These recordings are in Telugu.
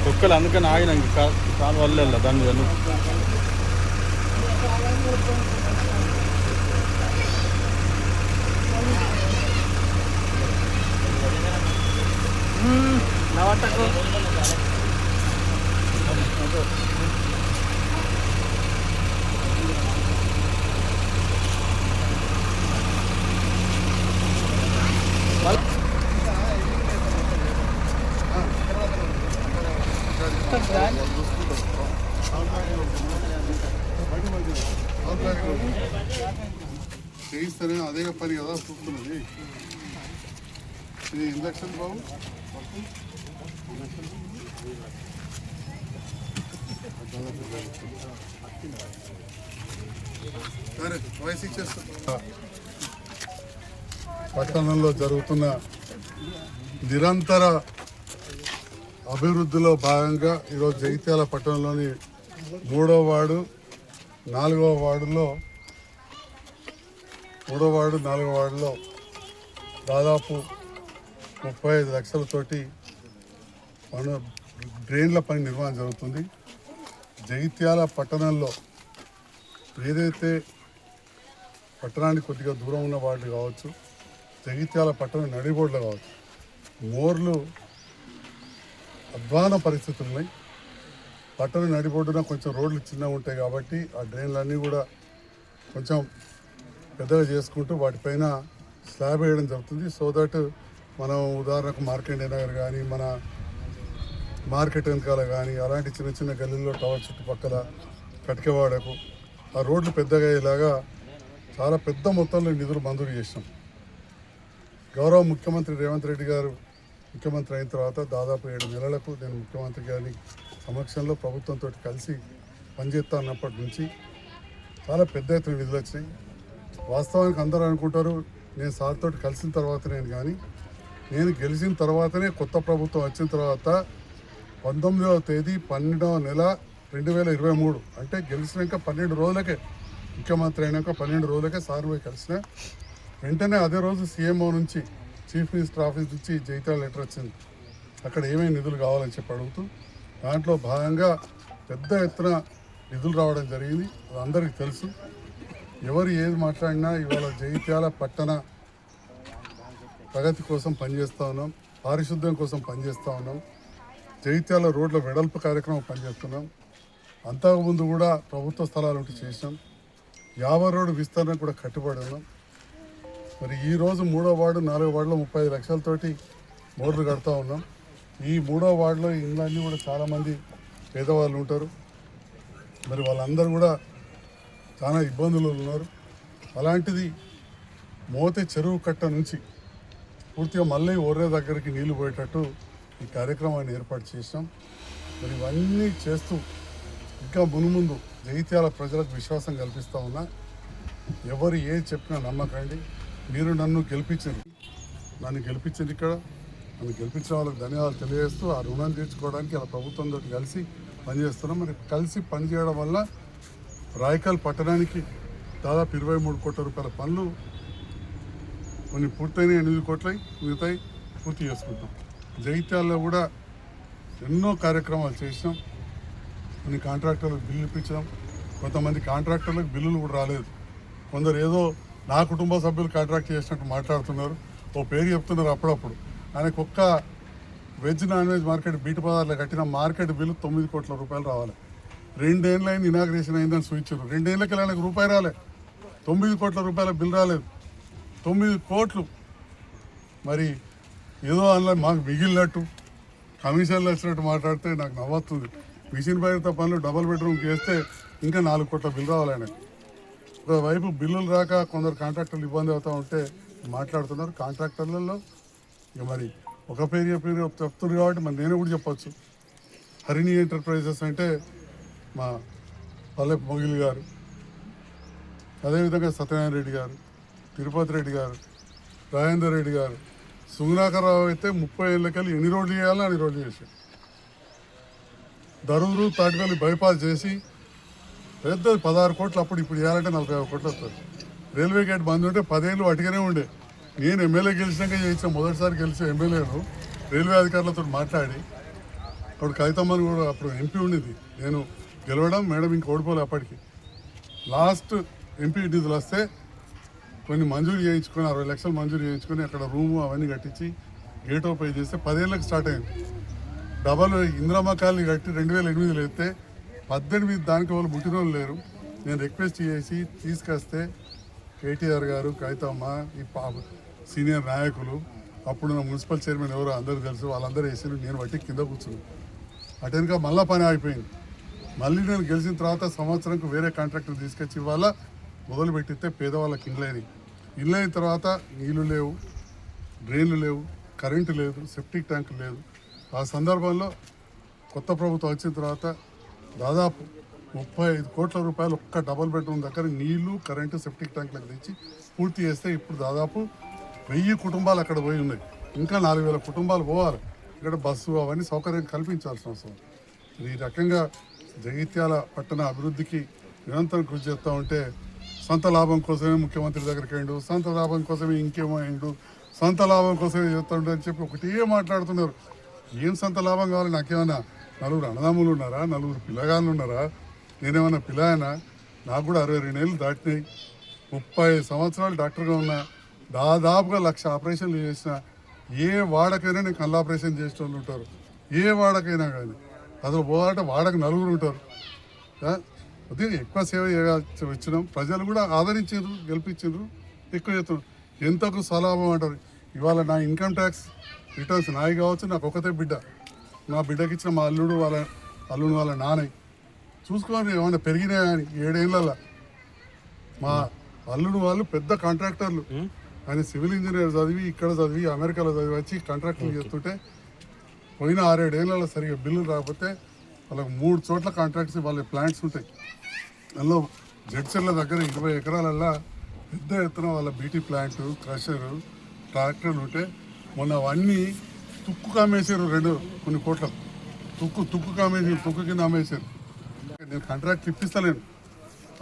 ఒక్కలే అందుకని ఆగిన కాలు వల్ల దాని మీద చేయిస్తేనే అదే పని కదా చూస్తున్నది. ఇది ఇంజక్షన్ బాబు వయసు ఇచ్చేస్తా. పట్టణంలో జరుగుతున్న నిరంతర అభివృద్ధిలో భాగంగా ఈరోజు జగిత్యాల పట్టణంలోని 3వ వార్డు 4వ వార్డులో 3వ వార్డు 4వ వార్డులో దాదాపు 35 లక్షలతోటి డ్రైన్ల పని నిర్మాణం జరుగుతుంది. జగిత్యాల పట్టణంలో ఏదైతే పట్టణానికి కొద్దిగా దూరం ఉన్న వార్డులు కావచ్చు, జగిత్యాల పట్టణం నడిబోడ్లు కావచ్చు, మోర్లు అధ్వాన పరిస్థితులు ఉన్నాయి. పట్టణ నడిబొడ్డున కొంచెం రోడ్లు చిన్నగా ఉంటాయి కాబట్టి ఆ డ్రైన్లన్నీ కూడా కొంచెం పెద్దగా చేసుకుంటూ వాటిపైన స్లాబ్ వేయడం జరుగుతుంది. సో దట్ మనం ఉదాహరణకు మార్కెట్ నగర్ కానీ, మన మార్కెట్ వెనకాల కానీ, అలాంటి చిన్న చిన్న గల్లీల్లో టవర్ చుట్టుపక్కల కటికవాడకు ఆ రోడ్లు పెద్దగా అయ్యేలాగా చాలా పెద్ద మొత్తంలో నిధులు మంజూరు చేసాం. గౌరవ ముఖ్యమంత్రి రేవంత్ రెడ్డి గారు ముఖ్యమంత్రి అయిన తర్వాత దాదాపు 7 నెలలకు నేను ముఖ్యమంత్రి గారి సమక్షంలో ప్రభుత్వంతో కలిసి పనిచేస్తా అన్నప్పటి నుంచి చాలా పెద్ద ఎత్తున నిధులు వచ్చినాయి. వాస్తవానికి అందరూ అనుకుంటారు నేను సార్తో కలిసిన తర్వాత నేను గెలిచిన తర్వాతనే కొత్త ప్రభుత్వం వచ్చిన తర్వాత 19వ తేదీ 12వ నెల 2023 అంటే గెలిచినాక 12 రోజులకే, ముఖ్యమంత్రి అయినాక 12 రోజులకే సార్ పోయి కలిసిన వెంటనే అదే రోజు సీఎంఓ నుంచి, చీఫ్ మినిస్టర్ ఆఫీస్ నుంచి జగిత్యాల లెటర్ వచ్చింది. అక్కడ ఏమేమి నిధులు కావాలని చెప్పి అడుగుతూ దాంట్లో భాగంగా పెద్ద ఎత్తున నిధులు రావడం జరిగింది. అది అందరికీ తెలుసు. ఎవరు ఏది మాట్లాడినా ఇవాళ జగిత్యాల పట్టణ ప్రగతి కోసం పనిచేస్తూ ఉన్నాం, పారిశుద్ధ్యం కోసం పనిచేస్తూ ఉన్నాం, జగిత్యాల రోడ్ల వెడల్పు కార్యక్రమం పనిచేస్తున్నాం. అంతకుముందు కూడా ప్రభుత్వ స్థలాలు ఉంటే చేసినాం. 50 రోడ్డు విస్తరణ కూడా కట్టుబడి ఉన్నాం. మరి ఈరోజు 3వ వార్డు 4వ వార్డులో 35 లక్షలతోటి మోటార్లు కడతా ఉన్నాం. ఈ 3వ వార్డులో ఇళ్ళన్నీ కూడా చాలామంది పేదవాళ్ళు ఉంటారు. మరి వాళ్ళందరూ కూడా చాలా ఇబ్బందులు ఉన్నారు. అలాంటిది మోతే చెరువు కట్ట నుంచి పూర్తిగా మళ్ళీ ఒర్రే దగ్గరికి నీళ్లు పోయేటట్టు ఈ కార్యక్రమాన్ని ఏర్పాటు చేసాం. మరి ఇవన్నీ చేస్తూ ఇంకా మునుముందు జగిత్యాల ప్రజలకు విశ్వాసం కల్పిస్తూ ఉన్నా. ఎవరు ఏది చెప్పినా నమ్మకండి. మీరు నన్ను గెలిపించింది ఇక్కడ, నన్ను గెలిపించిన వాళ్ళకి ధన్యవాదాలు తెలియజేస్తూ ఆ రుణం తీర్చుకోవడానికి అలా ప్రభుత్వంతో కలిసి పనిచేస్తున్నాం. మరి కలిసి పనిచేయడం వల్ల రాయకల్ పట్టణానికి దాదాపు 23 కోట్ల రూపాయల పనులు కొన్ని పూర్తయిన 8 కోట్లై మిగతాయి పూర్తి చేసుకుంటాం. జగిత్యాలలో కూడా ఎన్నో కార్యక్రమాలు చేసినాం. కొన్ని కాంట్రాక్టర్లకు బిల్లు ఇప్పించాం. కొంతమంది కాంట్రాక్టర్లకు బిల్లులు కూడా రాలేదు. కొందరు ఏదో నా కుటుంబ సభ్యులు కాంట్రాక్ట్ చేసినట్టు మాట్లాడుతున్నారు. ఓ పేరు చెప్తున్నారు అప్పుడప్పుడు. ఆయనకు ఒక్క వెజ్ నాన్ వెజ్ మార్కెట్ బీటి పదార్లు కట్టిన మార్కెట్ బిల్లు 9 కోట్ల రూపాయలు రావాలి. 2 ఏళ్ళు అయింది ఇనాగ్రేషన్ అయిందని చూపించారు. 2 ఏళ్ళకి ఆయనకు రూపాయి రాలే. 9 కోట్ల రూపాయల బిల్ రాలేదు. 9 కోట్లు. మరి ఏదో అందులో మాకు మిగిలినట్టు కమిషన్లు వచ్చినట్టు మాట్లాడితే నాకు నవ్వుతుంది. మిషన్ బయట పనులు డబుల్ బెడ్రూమ్కి వేస్తే ఇంకా 4 కోట్ల బిల్ రావాలి ఆయనకు. ఒకవైపు బిల్లులు రాక కొందరు కాంట్రాక్టర్లు ఇబ్బంది అవుతూ ఉంటే మాట్లాడుతున్నారు. కాంట్రాక్టర్లలో ఇక మరి ఒక పేరు చెప్తున్నారు కాబట్టి మరి నేను కూడా చెప్పచ్చు. హరిణి ఎంటర్ప్రైజెస్ అంటే మా పల్లె మొగిలి గారు, అదేవిధంగా సత్యనారాయణ రెడ్డి గారు, తిరుపతి రెడ్డి గారు, రాజేందర్ రెడ్డి గారు, సుగుణాకర్రావు అయితే 30 ఏళ్ళకెళ్ళి ఎన్ని రోడ్లు చేయాలో అన్ని రోడ్లు చేశారు. దరూరు తాటిపల్లి బైపాస్ చేసి పెద్దది 16 కోట్లు, అప్పుడు ఇప్పుడు చేయాలంటే 45 కోట్లు వస్తుంది. రైల్వే గేట్ బంద్ ఉంటే 10 ఏళ్ళు అటుగానే ఉండే. నేను ఎమ్మెల్యే గెలిచినాక చేయించిన మొదటిసారి గెలిచే ఎమ్మెల్యేను రైల్వే అధికారులతో మాట్లాడి, అప్పుడు కవితమ్మని కూడా అప్పుడు ఎంపీ ఉండేది, నేను గెలవడం మేడం ఇంక ఓడిపోలే. అప్పటికి లాస్ట్ ఎంపీ నిధులు వస్తే కొన్ని మంజూరు చేయించుకొని 60 లక్షలు మంజూరు చేయించుకొని అక్కడ రూము అవన్నీ కట్టించి గేట్ ఓపెన్ చేస్తే 10 ఏళ్ళకి స్టార్ట్ అయింది. డబల్ ఇందిరమ్మ కాలనీ కట్టి 2008లో ఎత్తే 18 దానికి వాళ్ళు పుట్టిన వాళ్ళు లేరు. నేను రిక్వెస్ట్ చేసి తీసుకొస్తే కేటీఆర్ గారు, కవితమ్మ, ఈ సీనియర్ నాయకులు, అప్పుడున్న మున్సిపల్ చైర్మన్ ఎవరో అందరూ తెలుసు, వాళ్ళందరూ వేసారు. నేను బట్టి కింద కూర్చున్నాను. అటెనక మళ్ళీ పని అయిపోయింది. మళ్ళీ నేను గెలిచిన తర్వాత సంవత్సరంకు వేరే కాంట్రాక్టర్ తీసుకొచ్చి ఇవాళ మొదలు పెట్టిస్తే పేదవాళ్ళకి ఇల్లు అయిన తర్వాత నీళ్లు లేవు, డ్రైన్లు లేవు, కరెంటు లేదు, సెప్టిక్ ట్యాంక్ లేదు. ఆ సందర్భంలో కొత్త ప్రభుత్వం వచ్చిన తర్వాత దాదాపు 35 కోట్ల రూపాయలు ఒక్క డబుల్ బెడ్రూమ్ దగ్గర నీళ్లు, కరెంటు, సెప్టిక్ ట్యాంకులకు తెచ్చి పూర్తి చేస్తే ఇప్పుడు దాదాపు 1000 కుటుంబాలు అక్కడ పోయి ఉన్నాయి. ఇంకా 4000 కుటుంబాలు పోవాలి. ఇక్కడ బస్సు అవన్నీ సౌకర్యం కల్పించాల్సిన అవసరం. ఈ రకంగా జగిత్యాల పట్టణ అభివృద్ధికి నిరంతరం కృషి చేస్తూ ఉంటే సొంత లాభం కోసమే ముఖ్యమంత్రి దగ్గరికి అయిండు, సొంత లాభం కోసమే ఇంకేమో అయిండు, సొంత లాభం కోసమే చేస్తుండే అని చెప్పి ఒకటే మాట్లాడుతున్నారు. ఏం సొంత లాభం కావాలి? నాకేమన్నా 4 అన్నదమ్ములు ఉన్నారా? 4 పిల్లగాళ్ళు ఉన్నారా? నేనేమన్నా పిల్లాయనా? నాకు కూడా 62 ఏళ్ళు దాటినాయి. 30 సంవత్సరాలు డాక్టర్గా ఉన్నా. దాదాపుగా 1,00,000 ఆపరేషన్లు చేసిన. ఏ వాడకైనా నేను కళ్ళ ఆపరేషన్ చేసే వాళ్ళు ఉంటారు. ఏ వాడకైనా కానీ అసలు పోవాలంటే వాడకు 4 ఉంటారు. కొద్దిగా ఎక్కువ సేవ వచ్చినాం. ప్రజలు కూడా ఆదరించారు, గెలిపించారు, ఎక్కువ చేస్తున్నారు. ఎంతకు స్వలాభం అంటారు. ఇవాళ నా ఇన్కమ్ ట్యాక్స్ రిటర్న్స్ నాయి కావచ్చు, నాకు ఒకతే బిడ్డ. నా బిడ్డకి ఇచ్చిన మా అల్లుడు వాళ్ళ నాన్నయ్య చూసుకొని ఏమైనా పెరిగినాయా అని 7 ఏళ్ళ. మా అల్లుడు వాళ్ళు పెద్ద కాంట్రాక్టర్లు. ఆయన సివిల్ ఇంజనీర్ చదివి ఇక్కడ చదివి అమెరికాలో చదివి వచ్చి కాంట్రాక్టులు చేస్తుంటే పోయిన 6-7 ఏళ్ళలో సరిగ్గా బిల్లులు రాకపోతే వాళ్ళకి 3 చోట్ల కాంట్రాక్ట్స్ వాళ్ళ ప్లాంట్స్ ఉంటాయి. అందులో జడ్చర్ల దగ్గర 20 ఎకరాలల్లో పెద్ద ఎత్తున వాళ్ళ బీటీ ప్లాంట్, క్రషరు, ట్రాక్టర్లు ఉంటే మొన్న అవన్నీ తుక్కు అమ్మేశారు. కొన్ని కోట్ల తుక్కు అమ్మేసి తుక్కు కింద అమ్మేశారు. నేను కాంట్రాక్ట్ ఇప్పిస్తలేను.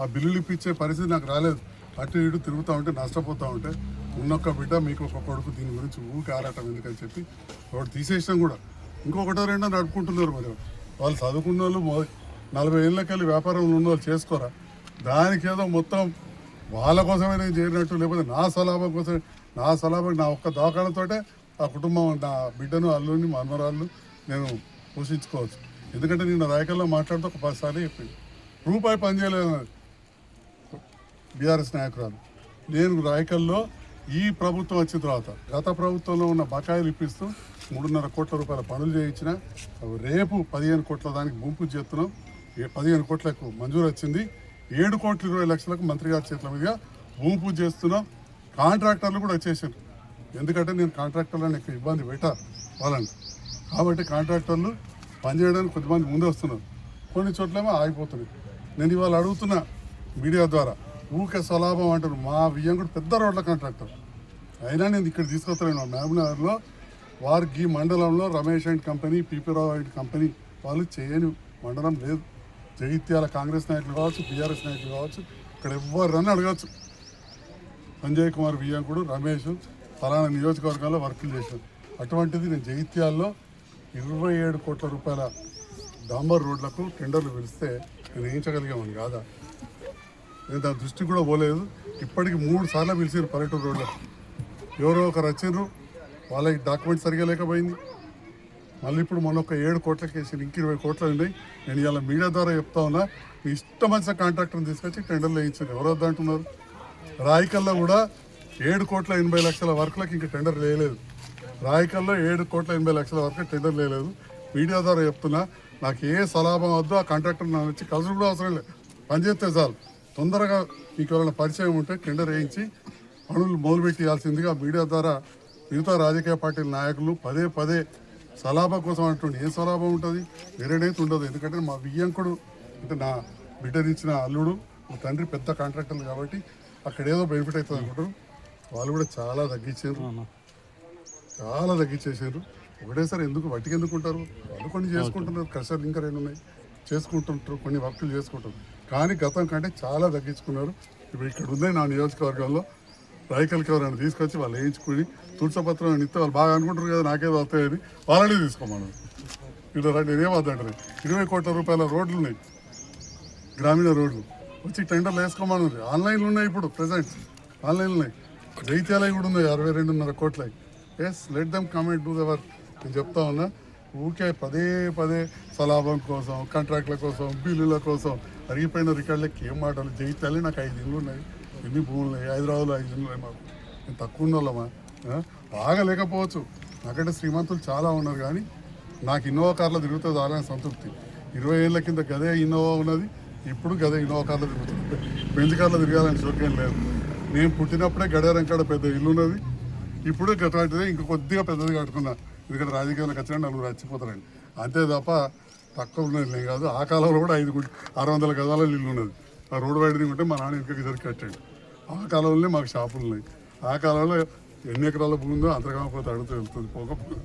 ఆ బిల్లులు ఇప్పించే పరిస్థితి నాకు రాలేదు. అటు ఇటు తిరుగుతూ ఉంటే నష్టపోతూ ఉంటే ఉన్నొక్క బిడ్డ మీకు ఒక కొడుకు, దీని గురించి ఊరికి ఆరాటం ఎందుకని చెప్పి వాడు తీసేసినాం కూడా. ఇంకొకటో రెండో నడుపుకుంటున్నారు. మరి వాళ్ళు చదువుకున్న వాళ్ళు 40 ఏళ్ళకెళ్ళి వ్యాపారంలో ఉన్న వాళ్ళు చేసుకోరా? దానికి ఏదో మొత్తం వాళ్ళ కోసమే నేను చేరినట్టు, లేకపోతే నా స్వలాభం కోసం, నా స్వలాభం నా ఒక్క దవాఖానతోటే ఆ కుటుంబం, నా బిడ్డను, అల్లుని, మనమరాళ్ళు నేను పోషించుకోవచ్చు. ఎందుకంటే నేను రాయకల్లో మాట్లాడుతూ ఒక 10 సార్లు చెప్పింది, రూపాయి పని చేయలేదు బీఆర్ఎస్ నాయకురాలు. నేను రాయకల్లో ఈ ప్రభుత్వం వచ్చిన తర్వాత గత ప్రభుత్వంలో ఉన్న బకాయిలు ఇప్పిస్తూ 3.5 కోట్ల రూపాయల పనులు చేయించిన. రేపు 15 కోట్ల దానికి భూమి పూజ చేస్తున్నాం. 15 కోట్లకు మంజూరు వచ్చింది. 7,20,00,000లకు మంత్రి గారి చేతుల మీదుగా భూమి పూజ చేస్తున్నాం. కాంట్రాక్టర్లు కూడా వచ్చేసారు. ఎందుకంటే నేను కాంట్రాక్టర్లను ఎక్కువ ఇబ్బంది పెట్టా వాళ్ళని. కాబట్టి కాంట్రాక్టర్లు పనిచేయడానికి కొద్దిమంది ముందే వస్తున్నారు. కొన్ని చోట్లేమో ఆగిపోతున్నాయి. నేను ఇవాళ అడుగుతున్నా మీడియా ద్వారా, ఊకే స్వలాభం అంటారు. మా వియ్యంకుడు పెద్ద రోడ్ల కాంట్రాక్టర్ అయినా నేను ఇక్కడ తీసుకొస్తాను. మహబూబ్నగర్లో వారికి ఈ మండలంలో Ramesh and company, పీపీరావు and company వాళ్ళు చేయని మండలం లేదు. జగిత్యాల కాంగ్రెస్ నాయకులు కావచ్చు, బీఆర్ఎస్ నాయకులు కావచ్చు, ఇక్కడ ఎవరన్నా అడగచ్చు. సంజయ్ కుమార్ వియ్యంకుడు, రమేష్ ఫలానా నియోజకవర్గాల్లో వర్కులు చేశారు. అటువంటిది నేను జగిత్యాల్లో 27 కోట్ల రూపాయల డాంబర్ రోడ్లకు టెండర్లు పిలిస్తే నేను వేయించగలిగామని కాదా? నేను దాని దృష్టి కూడా పోలేదు. ఇప్పటికి 3 సార్లు పిలిచారు పల్లెటూరు రోడ్లకు. ఎవరో ఒకరు వచ్చిండ్రు, వాళ్ళకి డాక్యుమెంట్ సరిగా లేకపోయింది. మళ్ళీ ఇప్పుడు మొన్న ఒక 7 కోట్లకి వేసి ఇంక 20 కోట్లు ఉన్నాయి. నేను ఇలా మీడియా ద్వారా చెప్తా ఉన్నా, మీ ఇష్టం వచ్చిన కాంట్రాక్టర్ని తీసుకొచ్చి టెండర్లు వేయించారు. ఎవరు వద్దంటున్నారు? రాయికల్లో కూడా 7,80,00,000 వర్కులకు ఇంకా టెండర్ వేయలేదు. రాయికల్లో 7,80,00,000 వరకు టెండర్ వేయలేదు. మీడియా ద్వారా చెప్తున్నా, నాకు ఏ సలాభం వద్దు. ఆ కాంట్రాక్టర్ నా వచ్చి కలిసి కూడా అవసరం లేదు, పనిచేస్తే చాలు. తొందరగా మీకు ఎవరైనా పరిచయం ఉంటే టెండర్ వేయించి పనులు మొదలుపెట్టియాల్సిందిగా మీడియా ద్వారా మిగతా రాజకీయ పార్టీల నాయకులు పదే సలాభం కోసం అంటుండే. ఏ సలాభం ఉంటుంది? వేరేడైతే ఉండదు. ఎందుకంటే మా వియ్యంకుడు అంటే నా బిడ్డనిచ్చిన అల్లుడు, మా తండ్రి పెద్ద కాంట్రాక్టర్లు కాబట్టి అక్కడ ఏదో బెనిఫిట్ అవుతుంది అనుకుంటారు. వాళ్ళు కూడా చాలా తగ్గించారు, చాలా తగ్గించేసారు. ఒకటేసారి ఎందుకు వట్టికి ఎందుకుంటారు, వాళ్ళు కొన్ని చేసుకుంటున్నారు, కష్టాలు ఇంకా 2 ఉన్నాయి చేసుకుంటుంటారు, కొన్ని వర్కులు చేసుకుంటారు. కానీ గతం కంటే చాలా తగ్గించుకున్నారు. ఇప్పుడు ఇక్కడ ఉన్నాయి నా నియోజకవర్గంలో రైతులకి ఎవరైనా తీసుకొచ్చి వాళ్ళు వేయించుకుని తులసపత్రం అని ఇస్తే వాళ్ళు బాగా అనుకుంటారు కదా నాకేదో వస్తాయని, వాళ్ళని తీసుకోమన్నారు. ఇక్కడ నేనేం వద్దంటారు, 20 కోట్ల రూపాయల రోడ్లు ఉన్నాయి, గ్రామీణ రోడ్లు వచ్చి టెండర్లు వేసుకోమన్నారు. ఆన్లైన్లో ఉన్నాయి ఇప్పుడు ప్రజెంట్, ఆన్లైన్లో ఉన్నాయి. జైత్యాలయ కూడా ఉన్నాయి 62.5 కోట్ల. Yes, let them comment do the work. నేను చెప్తా ఉన్నా, ఊరికే పదే సలాభం కోసం, కాంట్రాక్ట్ల కోసం, బిల్లుల కోసం అరిగిపోయిన రికార్డులకి ఏం మాటలు. జైత్యాలే నాకు 5 ఇళ్ళు ఉన్నాయి, ఎన్ని భూములు ఉన్నాయి, హైదరాబాద్లో 5 ఇళ్ళు ఉన్నాయి. మాకు నేను తక్కువ ఉన్న వాళ్ళమా, బాగా లేకపోవచ్చు, నాకంటే శ్రీమంతులు చాలా ఉన్నారు. కానీ నాకు ఇన్నోవా కార్లో తిరుగుతుంది దాని సంతృప్తి. 20 ఏళ్ళ కింద గదే ఇన్నోవా ఉన్నది, ఇప్పుడు గదే ఇన్నోవా కార్లో తిరుగుతుంది. బెంజ్ కార్లో తిరగాలని షోకేం లేదు. నేను పుట్టినప్పుడే గడియారం కాడ పెద్ద ఇల్లు ఉన్నది, ఇప్పుడు అటువంటిదే ఇంకా కొద్దిగా పెద్దది కట్టుకున్నా. ఎందుకంటే రాజకీయాలకు వచ్చినా 4 చచ్చిపోతారండి, అంతే తప్ప తక్కువ ఉన్నది కాదు. ఆ కాలంలో కూడా 600 గజాల ఇల్లు ఉన్నది. ఆ రోడ్డు వైడనింగ్ ఉంటే మా నాన్న ఇంకా ఇద్దరికి కట్టాడు. ఆ కాలంలోనే మాకు షాపులు ఉన్నాయి. ఆ కాలంలో ఎన్ని ఎకరాల భూమి ఉందో అంతర్గాకపోతే అడుగుతూ వెళ్తుంది పోకపోతే.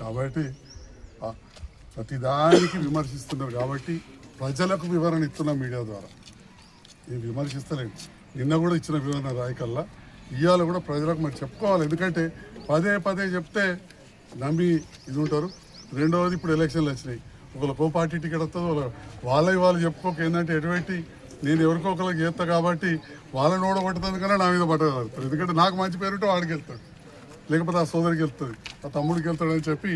కాబట్టి ప్రతిదానికి విమర్శిస్తున్నారు. కాబట్టి ప్రజలకు వివరణ ఇస్తున్న మీడియా ద్వారా నేను విమర్శిస్తలేను. నిన్న కూడా ఇచ్చిన వివరణ రాయకల్లా ఇవాళ కూడా ప్రజలకు మరి చెప్పుకోవాలి. ఎందుకంటే పదే చెప్తే నమ్మి ఇది ఉంటారు. రెండవది, ఇప్పుడు ఎలక్షన్లు వచ్చినాయి, ఒకళ్ళకో పార్టీ టికెట్ వస్తుంది, వాళ్ళు చెప్పుకోక ఏంటంటే ఎటువంటి నేను ఎవరికో ఒకరికి చేస్తా కాబట్టి వాళ్ళని ఓడగొట్టుతుంది కన్నా నా మీద పట్టగలుగుతారు. ఎందుకంటే నాకు మంచి పేరుంటే వాడికి వెళ్తాడు, లేకపోతే ఆ సోదరికి వెళ్తుంది, ఆ తమ్ముడికి వెళ్తాడని చెప్పి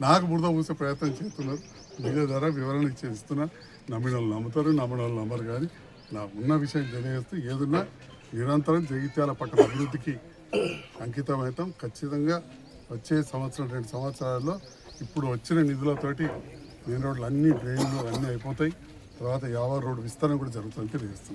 నాకు బురద పూసే ప్రయత్నం చేస్తున్నారు. మీడియా ద్వారా వివరణ ఇస్తున్నా. నమ్మిన వాళ్ళు నమ్ముతారు, నమ్మిన వాళ్ళు నమ్మరు. కానీ నాకు ఉన్న విషయం తెలియజేస్తూ ఏదున్నా నిరంతరం జగిత్యాల పట్టణ అభివృద్ధికి అంకితమవుతాం. ఖచ్చితంగా వచ్చే సంవత్సరం 2 సంవత్సరాల్లో ఇప్పుడు వచ్చిన నిధులతోటి మెయిన్ రోడ్లు అన్ని డ్రైన్లు అన్నీ అయిపోతాయి. తర్వాత యావర్ రోడ్డు విస్తరణ కూడా జరుగుతుంది తెలియజేస్తుంది.